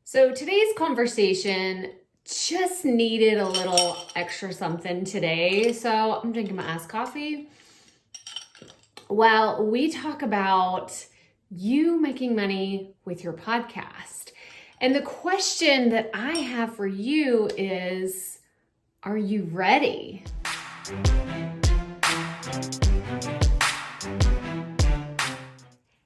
So today's conversation just needed a little extra something today. So I'm drinking my iced coffee while we talk about you making money with your podcast. And the question that I have for you is, are you ready?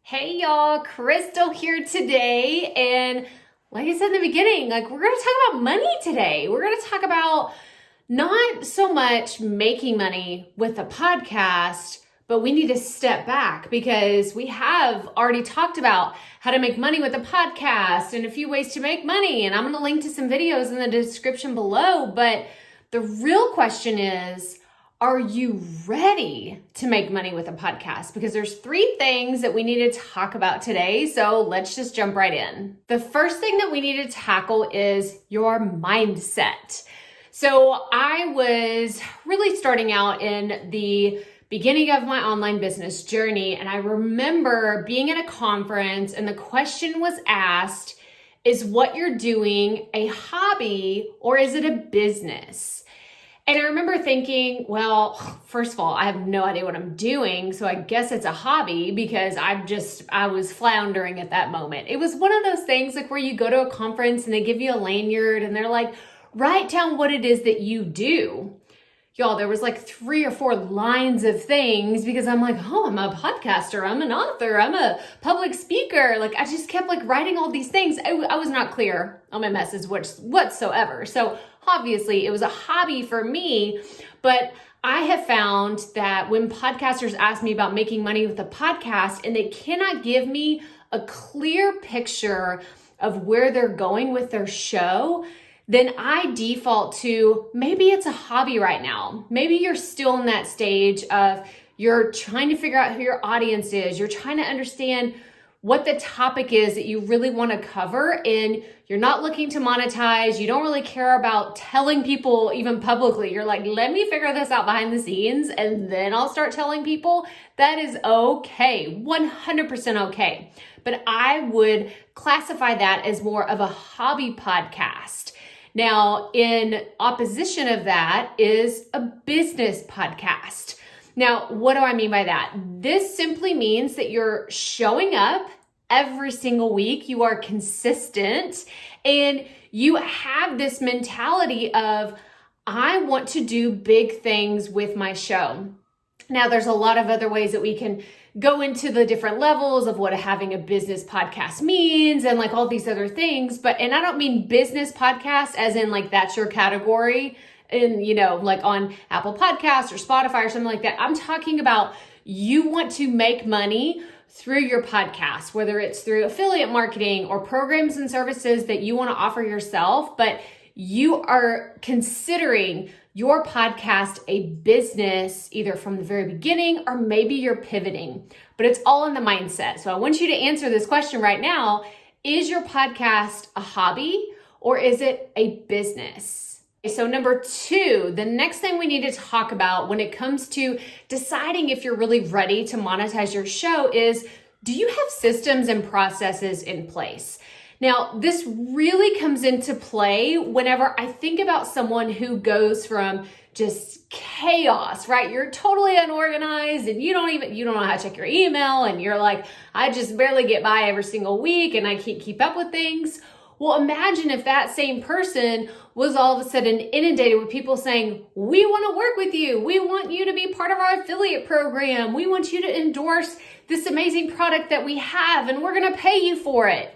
Hey y'all, Crystal here today. And like I said in the beginning, we're going to talk about money today. We're going to talk about not so much making money with a podcast, but we need to step back because we have already talked about how to make money with a podcast and a few ways to make money. And I'm going to link to some videos in the description below. But the real question is, are you ready to make money with a podcast? Because there's 3 things that we need to talk about today. So let's just jump right in. The first thing that we need to tackle is your mindset. So I was really starting out in the beginning of my online business journey. And I remember being at a conference and the question was asked, is what you're doing a hobby or is it a business? And I remember thinking, well, first of all, I have no idea what I'm doing. So I guess it's a hobby because I was floundering at that moment. It was one of those things where you go to a conference and they give you a lanyard and they're like, write down what it is that you do. Y'all, there was 3 or 4 lines of things because I'm like, oh, I'm a podcaster, I'm an author, I'm a public speaker. I just kept writing all these things. I was not clear on my message whatsoever. So obviously it was a hobby for me, but I have found that when podcasters ask me about making money with a podcast and they cannot give me a clear picture of where they're going with their show, then I default to maybe it's a hobby right now. Maybe you're still in that stage of you're trying to figure out who your audience is. You're trying to understand what the topic is that you really want to cover, and you're not looking to monetize. You don't really care about telling people even publicly. You're like, let me figure this out behind the scenes and then I'll start telling people. That is okay, 100% okay. But I would classify that as more of a hobby podcast. Now, in opposition of that is a business podcast. Now, what do I mean by that? This simply means that you're showing up every single week, you are consistent, and you have this mentality of, I want to do big things with my show. Now, there's a lot of other ways that we can go into the different levels of what having a business podcast means and all these other things. And I don't mean business podcast as in that's your category and, on Apple Podcasts or Spotify or something like that. I'm talking about you want to make money through your podcast, whether it's through affiliate marketing or programs and services that you want to offer yourself, but you are considering your podcast a business either from the very beginning or maybe you're pivoting, but it's all in the mindset. So I want you to answer this question right now. Is your podcast a hobby or is it a business? So number 2, the next thing we need to talk about when it comes to deciding if you're really ready to monetize your show is, do you have systems and processes in place? Now, this really comes into play whenever I think about someone who goes from just chaos, right? You're totally unorganized and you don't know how to check your email and you're like, I just barely get by every single week and I can't keep up with things. Well, imagine if that same person was all of a sudden inundated with people saying, we want to work with you. We want you to be part of our affiliate program. We want you to endorse this amazing product that we have and we're going to pay you for it.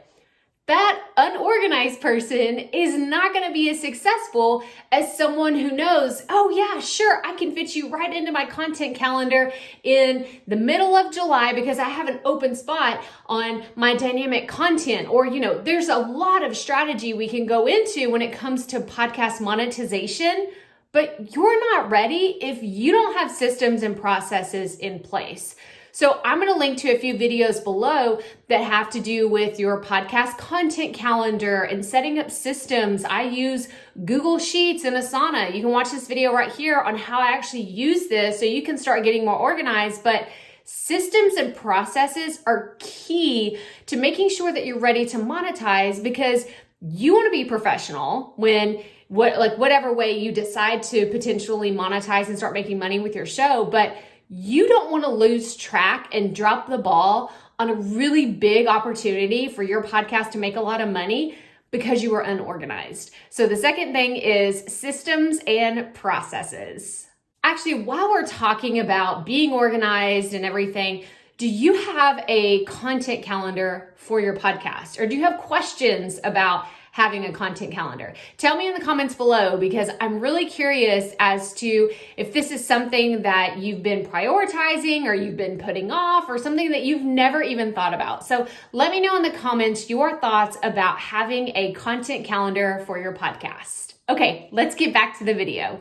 That unorganized person is not going to be as successful as someone who knows, oh yeah, sure, I can fit you right into my content calendar in the middle of July because I have an open spot on my dynamic content. Or, there's a lot of strategy we can go into when it comes to podcast monetization, but you're not ready if you don't have systems and processes in place. So I'm going to link to a few videos below that have to do with your podcast content calendar and setting up systems. I use Google Sheets and Asana. You can watch this video right here on how I actually use this so you can start getting more organized. But systems and processes are key to making sure that you're ready to monetize, because you want to be professional when whatever way you decide to potentially monetize and start making money with your show, but you don't want to lose track and drop the ball on a really big opportunity for your podcast to make a lot of money because you were unorganized. So the second thing is systems and processes. Actually, while we're talking about being organized and everything, do you have a content calendar for your podcast? Or do you have questions about having a content calendar? Tell me in the comments below, because I'm really curious as to if this is something that you've been prioritizing or you've been putting off or something that you've never even thought about. So let me know in the comments your thoughts about having a content calendar for your podcast. Okay, let's get back to the video.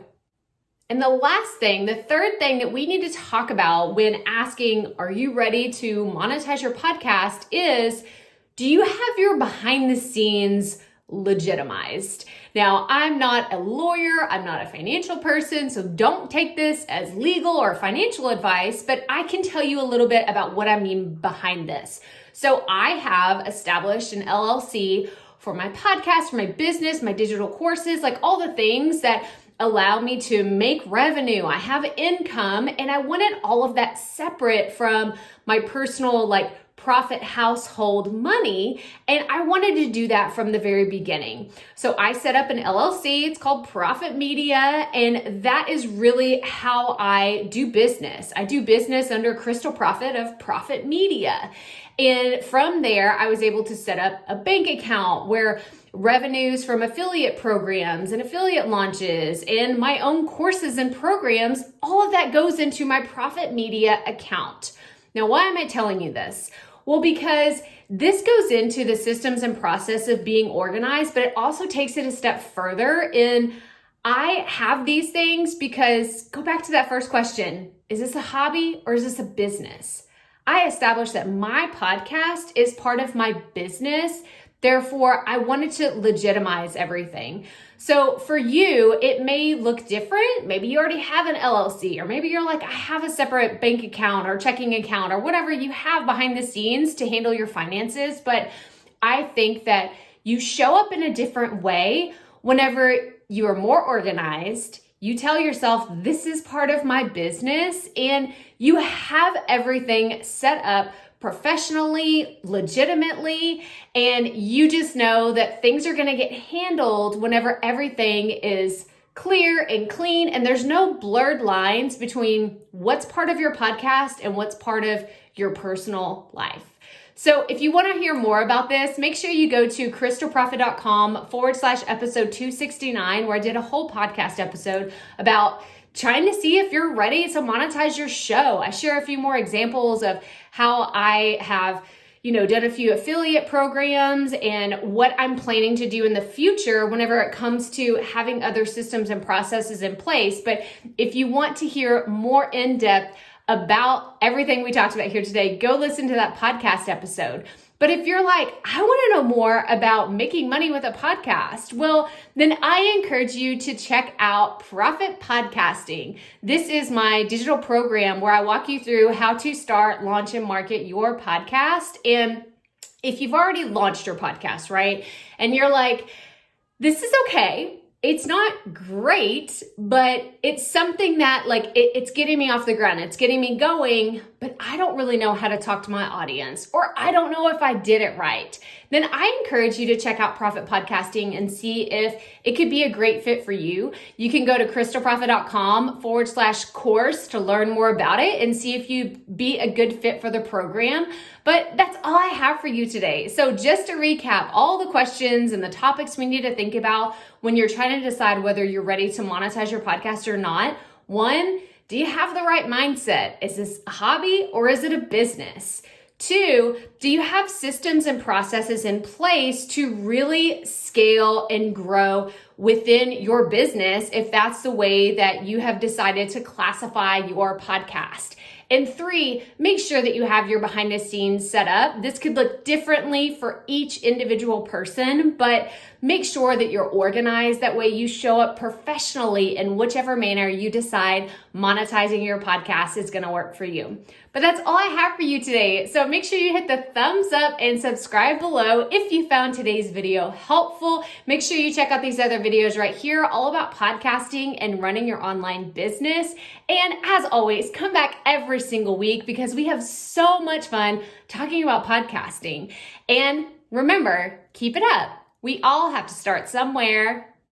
And the last thing, the third thing that we need to talk about when asking, are you ready to monetize your podcast, is, do you have your behind the scenes legitimized? Now, I'm not a lawyer, I'm not a financial person, so don't take this as legal or financial advice, but I can tell you a little bit about what I mean behind this. So I have established an LLC for my podcast, for my business, my digital courses, like all the things that allow me to make revenue. I have income, and I wanted all of that separate from my personal Proffitt household money. And I wanted to do that from the very beginning. So I set up an LLC. It's called Proffitt Media. And that is really how I do business. I do business under Crystal Proffitt of Proffitt Media. And from there, I was able to set up a bank account where revenues from affiliate programs and affiliate launches and my own courses and programs, all of that goes into my Proffitt Media account. Now, why am I telling you this? Well, because this goes into the systems and process of being organized, but it also takes it a step further in, I have these things because, go back to that first question, is this a hobby or is this a business? I established that my podcast is part of my business. Therefore, I wanted to legitimize everything. So for you, it may look different. Maybe you already have an LLC, or maybe you're like, I have a separate bank account or checking account or whatever you have behind the scenes to handle your finances. But I think that you show up in a different way whenever you are more organized. You tell yourself, this is part of my business, and you have everything set up professionally, legitimately, and you just know that things are going to get handled whenever everything is clear and clean, and there's no blurred lines between what's part of your podcast and what's part of your personal life. So if you want to hear more about this, make sure you go to crystalproffitt.com/episode 269, where I did a whole podcast episode about trying to see if you're ready to monetize your show. I share a few more examples of how I have, done a few affiliate programs and what I'm planning to do in the future whenever it comes to having other systems and processes in place. But if you want to hear more in depth about everything we talked about here today, go listen to that podcast episode. But if you're like, I want to know more about making money with a podcast, well, then I encourage you to check out Proffitt Podcasting. This is my digital program where I walk you through how to start, launch, and market your podcast. And if you've already launched your podcast, right, and you're like, this is okay, it's not great, but it's something that it's getting me off the ground. It's getting me going, but I don't really know how to talk to my audience, or I don't know if I did it right. Then I encourage you to check out Proffitt Podcasting and see if it could be a great fit for you. You can go to crystalproffitt.com/course to learn more about it and see if you'd be a good fit for the program. But that's all I have for you today. So just to recap all the questions and the topics we need to think about when you're trying to decide whether you're ready to monetize your podcast or not. 1, do you have the right mindset? Is this a hobby or is it a business? 2, do you have systems and processes in place to really scale and grow within your business if that's the way that you have decided to classify your podcast? And 3, make sure that you have your behind the scenes set up. This could look differently for each individual person, but make sure that you're organized. That way you show up professionally in whichever manner you decide monetizing your podcast is going to work for you. But that's all I have for you today. So make sure you hit the thumbs up and subscribe below if you found today's video helpful. Make sure you check out these other videos right here, all about podcasting and running your online business. And as always, come back every single week because we have so much fun talking about podcasting. And remember, keep it up. We all have to start somewhere.